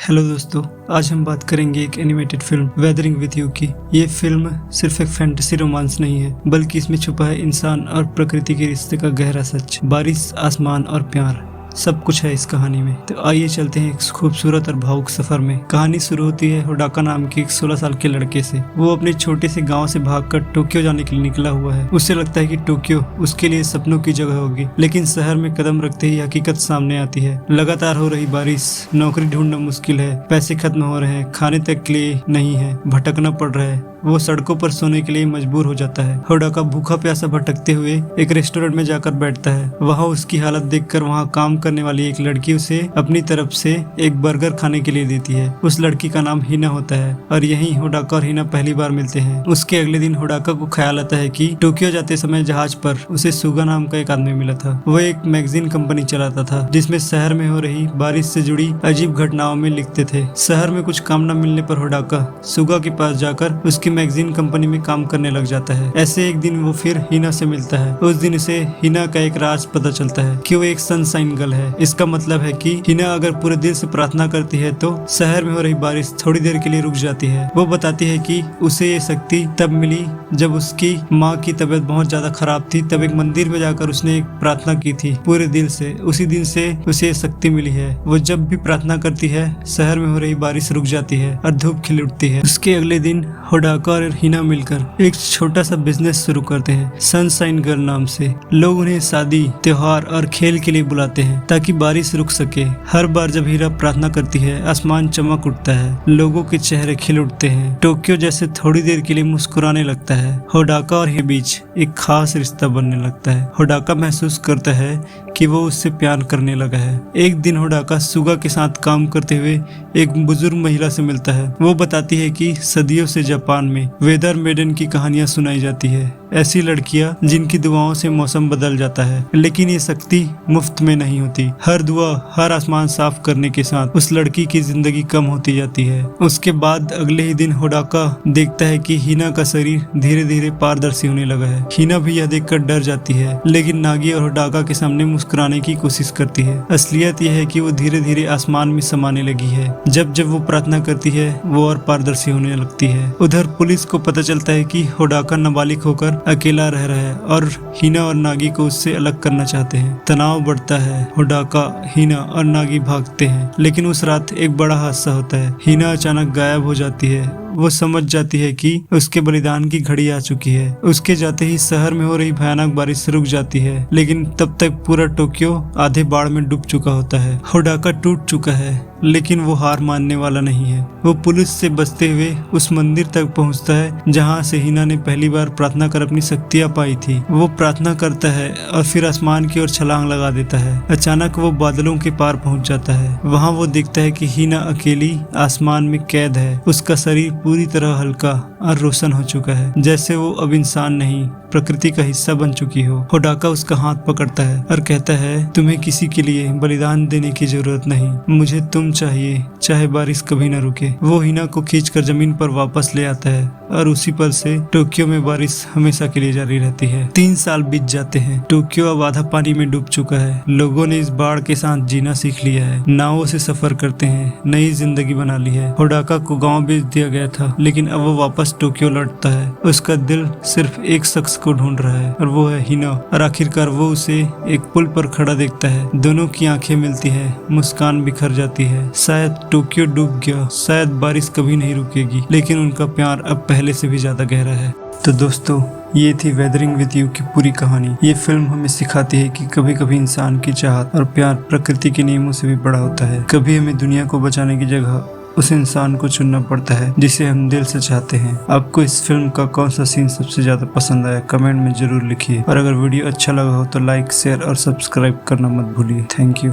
Hello दोस्तों, आज हम बात करेंगे एक animated film weathering with you की। ये फिल्म सिर्फ एक फैंटेसी रोमांस नहीं है, बल्कि इसमें छुपा है इंसान और प्रकृति के रिश्ते का गहरा सच। बारिश, आसमान और प्यार सब कुछ है इस कहानी में। तो आइए चलते हैं एक खूबसूरत और भावुक सफर में। कहानी शुरू होती है होडाका नाम के एक 16 साल के लड़के से। वो अपने छोटे से गांव से भागकर टोक्यो जाने के लिए निकला हुआ है। उसे लगता है कि टोक्यो उसके लिए सपनों की जगह होगी, लेकिन शहर में कदम रखते ही हकीकत सामने आती है। लगातार हो रही बारिश, नौकरी ढूंढना मुश्किल है, पैसे खत्म हो रहे हैं, खाने तक के लिए नहीं है, भटकना पड़ रहा है। वो सड़कों पर सोने के लिए मजबूर हो जाता है। होडाका भूखा प्यासा भटकते हुए एक रेस्टोरेंट में जाकर बैठता है। वहाँ उसकी हालत देखकर वहाँ काम करने वाली एक लड़की उसे अपनी तरफ से एक बर्गर खाने के लिए देती है। उस लड़की का नाम हिना होता है और यहीं होडाका और हिना पहली बार मिलते हैं। उसके अगले दिन होडाका को ख्याल आता है कि टोक्यो जाते समय जहाज पर उसे सुगा नाम का एक आदमी मिला था। वो एक मैगजीन कंपनी चलाता था जिसमें शहर में हो रही बारिश से जुड़ी अजीब घटनाओं में लिखते थे। शहर में कुछ काम न मिलने पर होडाका सुगा के पास जाकर उसकी मैगजीन कंपनी में काम करने लग जाता है। ऐसे एक दिन वो फिर हिना से मिलता है। उस दिन उसे हिना का एक राज पता चलता है कि वो एक सनशाइन गर्ल है। इसका मतलब है कि हिना अगर पूरे दिल से प्रार्थना करती है तो शहर में हो रही बारिश थोड़ी देर के लिए रुक जाती है। वो बताती है कि उसे ये शक्ति तब मिली जब उसकी माँ की तबीयत बहुत ज्यादा खराब थी। तब एक मंदिर में जाकर उसने एक प्रार्थना की थी पूरे दिल से। उसी दिन से उसे ये शक्ति मिली है। वो जब भी प्रार्थना करती है शहर में हो रही बारिश रुक जाती है और धूप खिल उठती है। उसके अगले दिन होडाका और हिना मिलकर एक छोटा सा बिजनेस शुरू करते हैं सनशाइन गर्ल नाम से। लोग उन्हें शादी, त्योहार और खेल के लिए बुलाते हैं ताकि बारिश रुक सके। हर बार जब हीरा प्रार्थना करती है आसमान चमक उठता है, लोगों के चेहरे खिल उठते हैं। टोक्यो जैसे थोड़ी देर के लिए मुस्कुराने लगता है। होडाका और हिना बीच एक खास रिश्ता बनने लगता है। होडाका महसूस करता है कि वो उससे प्यार करने लगा है। एक दिन होडाका सुगा के साथ काम करते हुए एक बुजुर्ग महिला से मिलता है। वो बताती है कि सदियों से जापान में वेदर मेडन की कहानियां सुनाई जाती है। ऐसी लड़कियां जिनकी दुआओं से मौसम बदल जाता है, लेकिन ये शक्ति मुफ्त में नहीं होती। हर दुआ, हर आसमान साफ करने के साथ उस लड़की की जिंदगी कम होती जाती है। उसके बाद अगले ही दिन होडाका देखता है कि हिना का शरीर धीरे धीरे पारदर्शी होने लगा है। हिना भी यह देखकर डर जाती है, लेकिन नागी और होडाका के सामने मुस्कुराने की कोशिश करती है। असलियत यह है कि वो धीरे धीरे आसमान में समाने लगी है। जब जब वो प्रार्थना करती है वो और पारदर्शी होने लगती है। उधर पुलिस को पता चलता है कि होडाका नाबालिग होकर अकेला रह रहा है और हिना और नागी को उससे अलग करना चाहते हैं। तनाव बढ़ता है। होडाका, हिना और नागी भागते हैं, लेकिन उस रात एक बड़ा हादसा होता है। हिना अचानक गायब हो जाती है। वो समझ जाती है कि उसके बलिदान की घड़ी आ चुकी है। उसके जाते ही शहर में हो रही भयानक बारिश रुक जाती है, लेकिन तब तक पूरा टोक्यो आधे बाढ़ में डूब चुका होता है। होडाका टूट चुका है, लेकिन वो हार मानने वाला नहीं है। वो पुलिस से बचते हुए उस मंदिर तक पहुंचता है जहां से हिना ने पहली बार प्रार्थना कर अपनी शक्तियां पाई थी। वो प्रार्थना करता है और फिर आसमान की ओर छलांग लगा देता है। अचानक वो बादलों के पार पहुंच जाता है। वहां वो देखता है कि हिना अकेली आसमान में कैद है। उसका शरीर पूरी तरह हल्का और रोशन हो चुका है, जैसे वो अब इंसान नहीं, प्रकृति का हिस्सा बन चुकी हो। होडाका उसका हाथ पकड़ता है और कहता है, तुम्हें किसी के लिए बलिदान देने की जरूरत नहीं, मुझे तुम चाहिए, चाहे बारिश कभी न रुके। वो हिना को खींचकर जमीन पर वापस ले आता है और उसी पल से टोक्यो में बारिश हमेशा के लिए जारी रहती है। 3 साल बीत जाते हैं। टोक्यो अब आधा पानी में डूब चुका है। लोगों ने इस बाढ़ के साथ जीना सीख लिया है, नावों से सफर करते हैं, नई जिंदगी बना ली है। होडाका को गाँव भेज दिया गया था, लेकिन अब वो वापस टोक्यो लौटता है। उसका दिल सिर्फ एक शख्स को ढूंढ रहा है और वो है हिना। और आखिरकार वो उसे एक पुल पर खड़ा देखता है। दोनों की आंखें मिलती है, मुस्कान बिखर जाती है। शायद टोक्यो डूब गया, शायद बारिश कभी नहीं रुकेगी, लेकिन उनका प्यार अब पहले से भी ज्यादा गहरा है। तो दोस्तों, ये थी वेदरिंग विद यू की पूरी कहानी। ये फिल्म हमें सिखाती है कि कभी कभी इंसान की चाहत और प्यार प्रकृति के नियमों से भी बड़ा होता है। कभी हमें दुनिया को बचाने की जगह उस इंसान को चुनना पड़ता है जिसे हम दिल से चाहते हैं। आपको इस फिल्म का कौन सा सीन सबसे ज्यादा पसंद आया, कमेंट में जरूर लिखिए। और अगर वीडियो अच्छा लगा हो तो लाइक, शेयर और सब्सक्राइब करना मत भूलिए। Thank you.